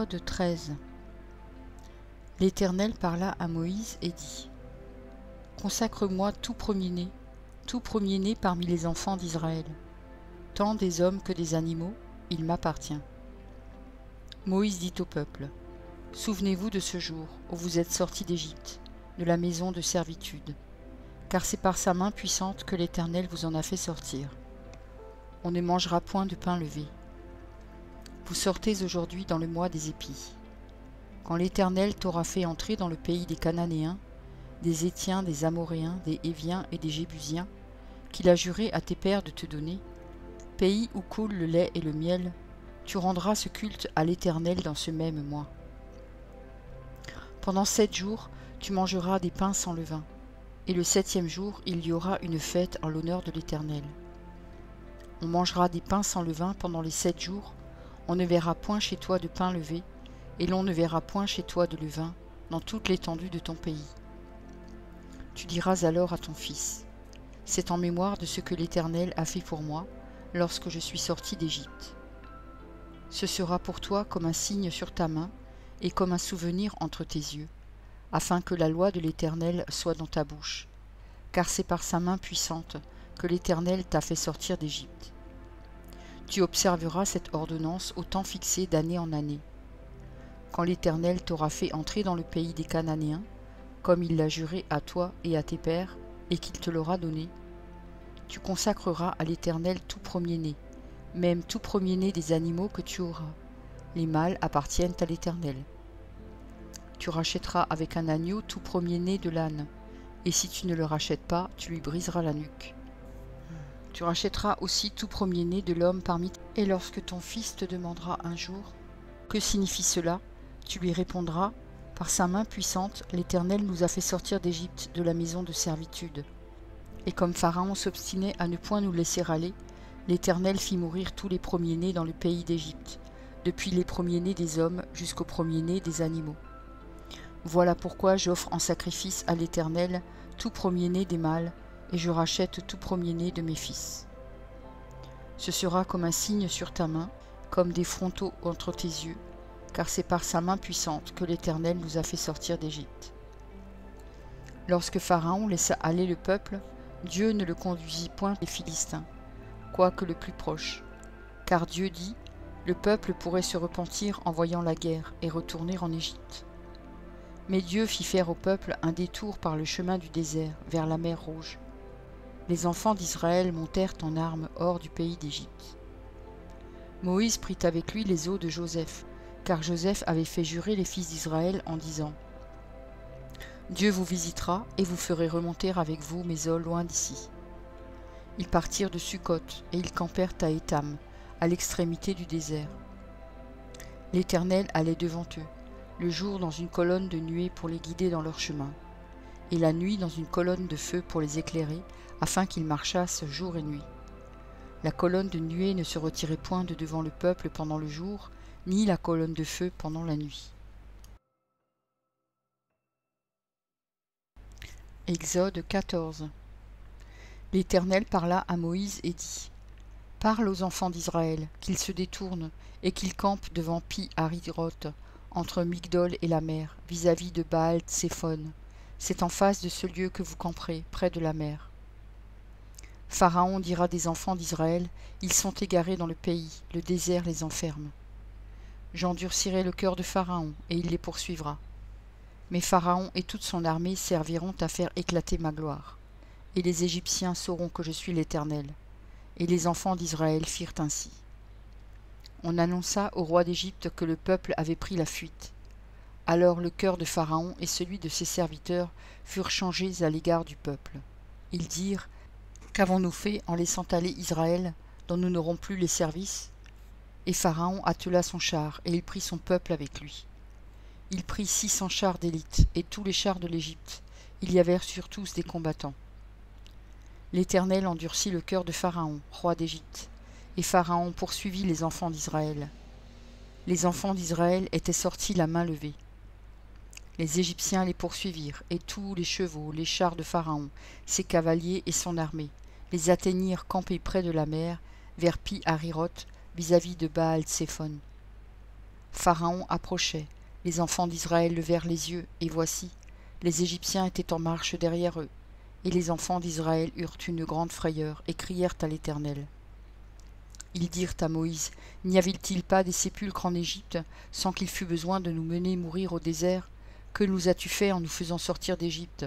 Exode 13. L'Éternel parla à Moïse et dit : Consacre-moi tout premier-né parmi les enfants d'Israël. Tant des hommes que des animaux, il m'appartient. Moïse dit au peuple : Souvenez-vous de ce jour où vous êtes sortis d'Égypte, de la maison de servitude, car c'est par sa main puissante que l'Éternel vous en a fait sortir. On ne mangera point de pain levé. Vous sortez aujourd'hui dans le mois des épis. Quand l'Éternel t'aura fait entrer dans le pays des Cananéens, des Héthiens, des Amoréens, des Héviens et des Jébusiens, qu'il a juré à tes pères de te donner, pays où coule le lait et le miel, tu rendras ce culte à l'Éternel dans ce même mois. Pendant 7 jours, tu mangeras des pains sans levain, et le 7e jour, il y aura une fête en l'honneur de l'Éternel. On mangera des pains sans levain pendant les 7 jours, on ne verra point chez toi de pain levé, et l'on ne verra point chez toi de levain dans toute l'étendue de ton pays. Tu diras alors à ton fils : c'est en mémoire de ce que l'Éternel a fait pour moi lorsque je suis sorti d'Égypte. Ce sera pour toi comme un signe sur ta main et comme un souvenir entre tes yeux, afin que la loi de l'Éternel soit dans ta bouche, car c'est par sa main puissante que l'Éternel t'a fait sortir d'Égypte. Tu observeras cette ordonnance au temps fixé d'année en année. Quand l'Éternel t'aura fait entrer dans le pays des Cananéens, comme il l'a juré à toi et à tes pères, et qu'il te l'aura donné, tu consacreras à l'Éternel tout premier-né, même tout premier-né des animaux que tu auras. Les mâles appartiennent à l'Éternel. Tu rachèteras avec un agneau tout premier-né de l'âne, et si tu ne le rachètes pas, tu lui briseras la nuque. Tu rachèteras aussi tout premier-né de l'homme parmi tes... Et lorsque ton fils te demandera un jour : que signifie cela ? Tu lui répondras : par sa main puissante, l'Éternel nous a fait sortir d'Égypte, de la maison de servitude. Et comme Pharaon s'obstinait à ne point nous laisser aller, l'Éternel fit mourir tous les premiers-nés dans le pays d'Égypte, depuis les premiers-nés des hommes jusqu'aux premiers-nés des animaux. Voilà pourquoi j'offre en sacrifice à l'Éternel tout premier-né des mâles, et je rachète tout premier-né de mes fils. Ce sera comme un signe sur ta main, comme des frontaux entre tes yeux, car c'est par sa main puissante que l'Éternel nous a fait sortir d'Égypte. Lorsque Pharaon laissa aller le peuple, Dieu ne le conduisit point les Philistins, quoique le plus proche, car Dieu dit : le peuple pourrait se repentir en voyant la guerre et retourner en Égypte. Mais Dieu fit faire au peuple un détour par le chemin du désert, vers la mer Rouge. Les enfants d'Israël montèrent en armes hors du pays d'Égypte. Moïse prit avec lui les os de Joseph, car Joseph avait fait jurer les fils d'Israël en disant : Dieu vous visitera et vous ferez remonter avec vous mes os loin d'ici. Ils partirent de Sukkot et ils campèrent à Étam, à l'extrémité du désert. L'Éternel allait devant eux, le jour dans une colonne de nuée pour les guider dans leur chemin, et la nuit dans une colonne de feu pour les éclairer, afin qu'ils marchassent jour et nuit. La colonne de nuée ne se retirait point de devant le peuple pendant le jour, ni la colonne de feu pendant la nuit. Exode 14. L'Éternel parla à Moïse et dit : Parle aux enfants d'Israël, qu'ils se détournent, et qu'ils campent devant Pi-Hahiroth, entre Migdol et la mer, vis-à-vis de Baal-Tséphon. C'est en face de ce lieu que vous camperez, près de la mer. Pharaon dira des enfants d'Israël : ils sont égarés dans le pays, le désert les enferme. J'endurcirai le cœur de Pharaon, et il les poursuivra. Mais Pharaon et toute son armée serviront à faire éclater ma gloire. Et les Égyptiens sauront que je suis l'Éternel. Et les enfants d'Israël firent ainsi. On annonça au roi d'Égypte que le peuple avait pris la fuite. Alors le cœur de Pharaon et celui de ses serviteurs furent changés à l'égard du peuple. Ils dirent : Qu'avons-nous fait en laissant aller Israël, dont nous n'aurons plus les services ? Et Pharaon attela son char, et il prit son peuple avec lui. Il prit 600 chars d'élite, et tous les chars de l'Égypte. Il y avait sur tous des combattants. L'Éternel endurcit le cœur de Pharaon, roi d'Égypte, et Pharaon poursuivit les enfants d'Israël. Les enfants d'Israël étaient sortis la main levée. Les Égyptiens les poursuivirent, et tous les chevaux, les chars de Pharaon, ses cavaliers et son armée, les atteignirent campés près de la mer, vers Pi-Hahiroth, vis-à-vis de Baal-Tséphon. Pharaon approchait, les enfants d'Israël levèrent les yeux, et voici, les Égyptiens étaient en marche derrière eux, et les enfants d'Israël eurent une grande frayeur, et crièrent à l'Éternel. Ils dirent à Moïse, n'y avait-il pas des sépulcres en Égypte, sans qu'il fût besoin de nous mener mourir au désert? Que nous as-tu fait en nous faisant sortir d'Égypte?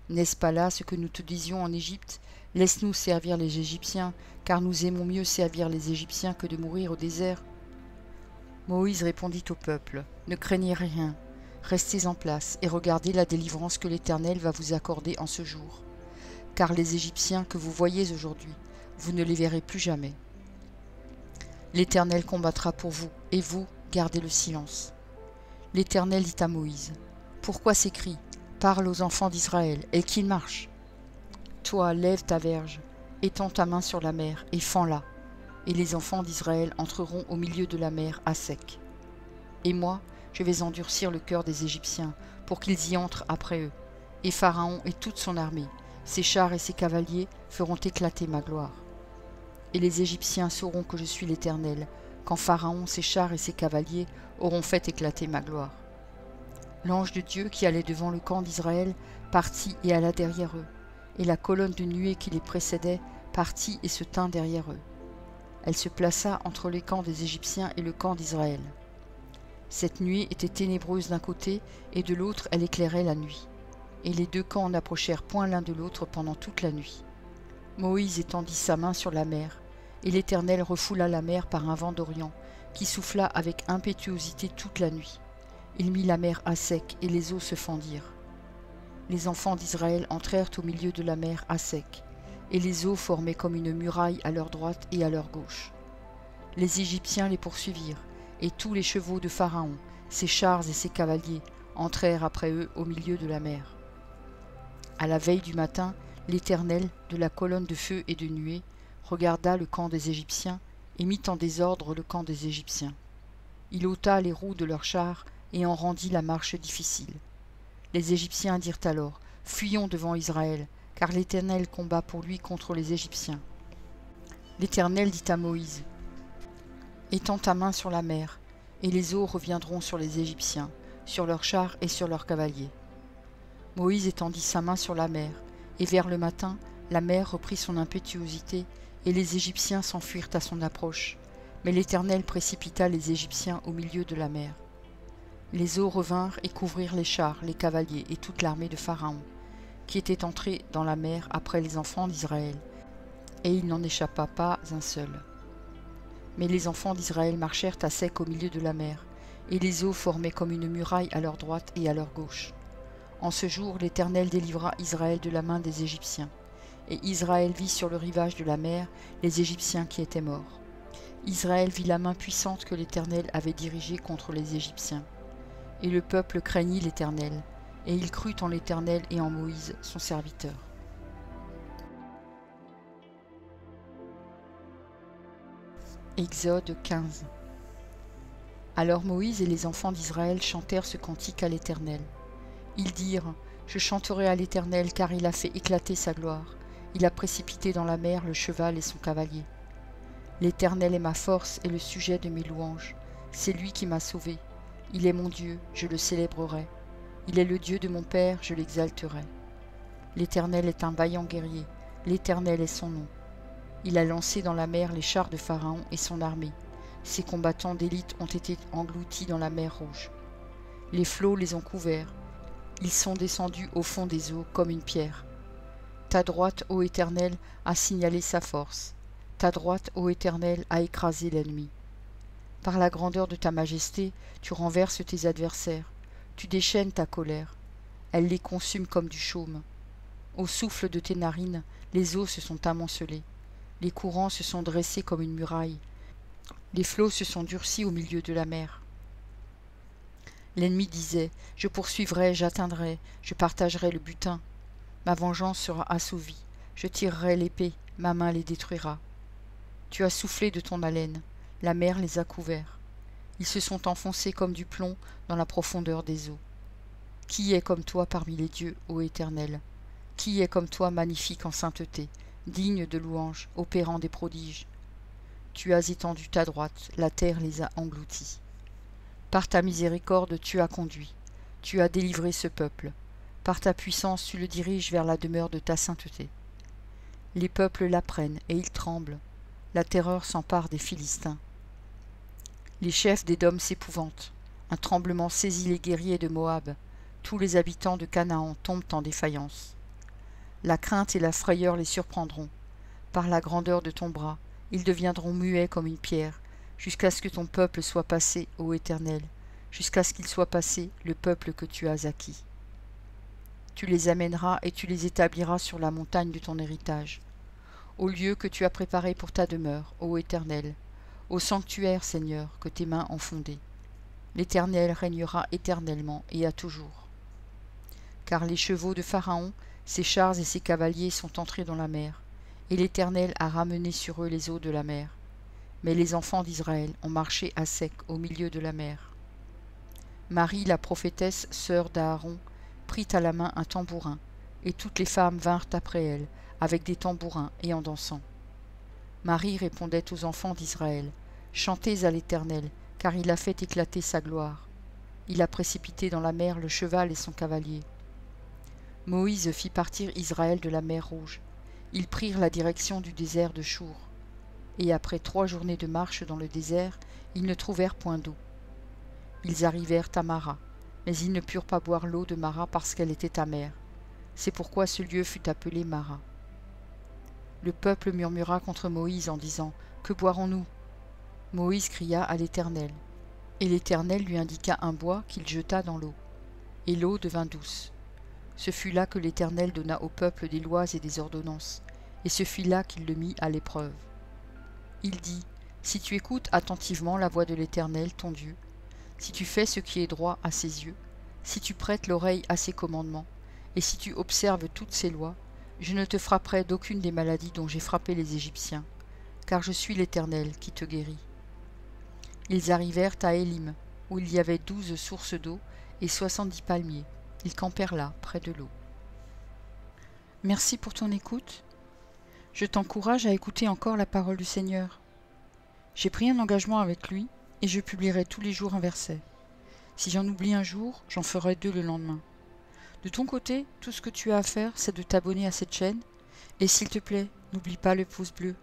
N'est-ce pas là ce que nous te disions en Égypte? Laisse-nous servir les Égyptiens, car nous aimons mieux servir les Égyptiens que de mourir au désert. Moïse répondit au peuple, ne craignez rien, restez en place et regardez la délivrance que l'Éternel va vous accorder en ce jour. Car les Égyptiens que vous voyez aujourd'hui, vous ne les verrez plus jamais. L'Éternel combattra pour vous, et vous, gardez le silence. L'Éternel dit à Moïse, pourquoi ces cris? Parle aux enfants d'Israël, et qu'ils marchent. Toi, lève ta verge, étends ta main sur la mer, et fends-la, et les enfants d'Israël entreront au milieu de la mer à sec. Et moi, je vais endurcir le cœur des Égyptiens, pour qu'ils y entrent après eux. Et Pharaon et toute son armée, ses chars et ses cavaliers, feront éclater ma gloire. Et les Égyptiens sauront que je suis l'Éternel, quand Pharaon, ses chars et ses cavaliers auront fait éclater ma gloire. L'ange de Dieu qui allait devant le camp d'Israël partit et alla derrière eux, et la colonne de nuée qui les précédait partit et se tint derrière eux. Elle se plaça entre les camps des Égyptiens et le camp d'Israël. Cette nuée était ténébreuse d'un côté, et de l'autre elle éclairait la nuit. Et les deux camps n'approchèrent point l'un de l'autre pendant toute la nuit. Moïse étendit sa main sur la mer, et l'Éternel refoula la mer par un vent d'Orient, qui souffla avec impétuosité toute la nuit. Il mit la mer à sec, et les eaux se fendirent. Les enfants d'Israël entrèrent au milieu de la mer à sec, et les eaux formaient comme une muraille à leur droite et à leur gauche. Les Égyptiens les poursuivirent, et tous les chevaux de Pharaon, ses chars et ses cavaliers, entrèrent après eux au milieu de la mer. À la veille du matin, l'Éternel, de la colonne de feu et de nuée, regarda le camp des Égyptiens, et mit en désordre le camp des Égyptiens. Il ôta les roues de leurs chars, et en rendit la marche difficile. Les Égyptiens dirent alors, « Fuyons devant Israël, car l'Éternel combat pour lui contre les Égyptiens. » L'Éternel dit à Moïse, « Étends ta main sur la mer, et les eaux reviendront sur les Égyptiens, sur leurs chars et sur leurs cavaliers. » Moïse étendit sa main sur la mer, et vers le matin, la mer reprit son impétuosité, et les Égyptiens s'enfuirent à son approche. Mais l'Éternel précipita les Égyptiens au milieu de la mer. Les eaux revinrent et couvrirent les chars, les cavaliers et toute l'armée de Pharaon, qui était entrée dans la mer après les enfants d'Israël, et il n'en échappa pas un seul. Mais les enfants d'Israël marchèrent à sec au milieu de la mer, et les eaux formaient comme une muraille à leur droite et à leur gauche. En ce jour, l'Éternel délivra Israël de la main des Égyptiens, et Israël vit sur le rivage de la mer les Égyptiens qui étaient morts. Israël vit la main puissante que l'Éternel avait dirigée contre les Égyptiens. Et le peuple craignit l'Éternel, et il crut en l'Éternel et en Moïse, son serviteur. Exode 15. Alors Moïse et les enfants d'Israël chantèrent ce cantique à l'Éternel. Ils dirent, « Je chanterai à l'Éternel, car il a fait éclater sa gloire. Il a précipité dans la mer le cheval et son cavalier. L'Éternel est ma force et le sujet de mes louanges. C'est lui qui m'a sauvé. Il est mon Dieu, je le célébrerai. Il est le Dieu de mon Père, je l'exalterai. L'Éternel est un vaillant guerrier. L'Éternel est son nom. Il a lancé dans la mer les chars de Pharaon et son armée. Ses combattants d'élite ont été engloutis dans la mer Rouge. Les flots les ont couverts. Ils sont descendus au fond des eaux comme une pierre. Ta droite, ô Éternel, a signalé sa force. Ta droite, ô Éternel, a écrasé l'ennemi. Par la grandeur de ta majesté, tu renverses tes adversaires. Tu déchaînes ta colère. Elle les consume comme du chaume. Au souffle de tes narines, les eaux se sont amoncelées. Les courants se sont dressés comme une muraille. Les flots se sont durcis au milieu de la mer. L'ennemi disait, « Je poursuivrai, j'atteindrai, je partagerai le butin. Ma vengeance sera assouvie, je tirerai l'épée, ma main les détruira. Tu as soufflé de ton haleine, la mer les a couverts. Ils se sont enfoncés comme du plomb dans la profondeur des eaux. Qui est comme toi parmi les dieux, ô Éternel? Qui est comme toi magnifique en sainteté, digne de louange, opérant des prodiges? Tu as étendu ta droite, la terre les a engloutis. Par ta miséricorde, tu as conduit, tu as délivré ce peuple. Par ta puissance, tu le diriges vers la demeure de ta sainteté. Les peuples l'apprennent et ils tremblent. La terreur s'empare des Philistins. Les chefs d'Édom s'épouvantent. Un tremblement saisit les guerriers de Moab. Tous les habitants de Canaan tombent en défaillance. La crainte et la frayeur les surprendront. Par la grandeur de ton bras, ils deviendront muets comme une pierre, jusqu'à ce que ton peuple soit passé, ô Éternel, jusqu'à ce qu'il soit passé, le peuple que tu as acquis. Tu les amèneras et tu les établiras sur la montagne de ton héritage, au lieu que tu as préparé pour ta demeure, ô Éternel, au sanctuaire, Seigneur, que tes mains ont fondé. L'Éternel régnera éternellement et à toujours. Car les chevaux de Pharaon, ses chars et ses cavaliers sont entrés dans la mer, et l'Éternel a ramené sur eux les eaux de la mer. Mais les enfants d'Israël ont marché à sec au milieu de la mer. Marie, la prophétesse, sœur d'Aaron, prit à la main un tambourin, et toutes les femmes vinrent après elle, avec des tambourins et en dansant. Marie répondait aux enfants d'Israël, « Chantez à l'Éternel, car il a fait éclater sa gloire. Il a précipité dans la mer le cheval et son cavalier. » Moïse fit partir Israël de la mer Rouge. Ils prirent la direction du désert de Chour. Et après 3 journées de marche dans le désert, ils ne trouvèrent point d'eau. Ils arrivèrent à Mara, mais ils ne purent pas boire l'eau de Mara parce qu'elle était amère. C'est pourquoi ce lieu fut appelé Mara. Le peuple murmura contre Moïse en disant, « Que boirons-nous » Moïse cria à l'Éternel. Et l'Éternel lui indiqua un bois qu'il jeta dans l'eau. Et l'eau devint douce. Ce fut là que l'Éternel donna au peuple des lois et des ordonnances, et ce fut là qu'il le mit à l'épreuve. Il dit, « Si tu écoutes attentivement la voix de l'Éternel, ton Dieu, si tu fais ce qui est droit à ses yeux, si tu prêtes l'oreille à ses commandements, et si tu observes toutes ses lois, je ne te frapperai d'aucune des maladies dont j'ai frappé les Égyptiens, car je suis l'Éternel qui te guérit. » Ils arrivèrent à Élim, où il y avait 12 sources d'eau et 70 palmiers. Ils campèrent là, près de l'eau. Merci pour ton écoute. Je t'encourage à écouter encore la parole du Seigneur. J'ai pris un engagement avec lui et je publierai tous les jours un verset. Si j'en oublie un jour, j'en ferai 2 le lendemain. De ton côté, tout ce que tu as à faire, c'est de t'abonner à cette chaîne. Et s'il te plaît, n'oublie pas le pouce bleu.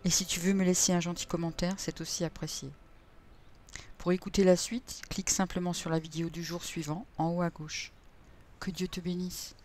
Et si tu veux me laisser un gentil commentaire, c'est aussi apprécié. Pour écouter la suite, clique simplement sur la vidéo du jour suivant, en haut à gauche. Que Dieu te bénisse.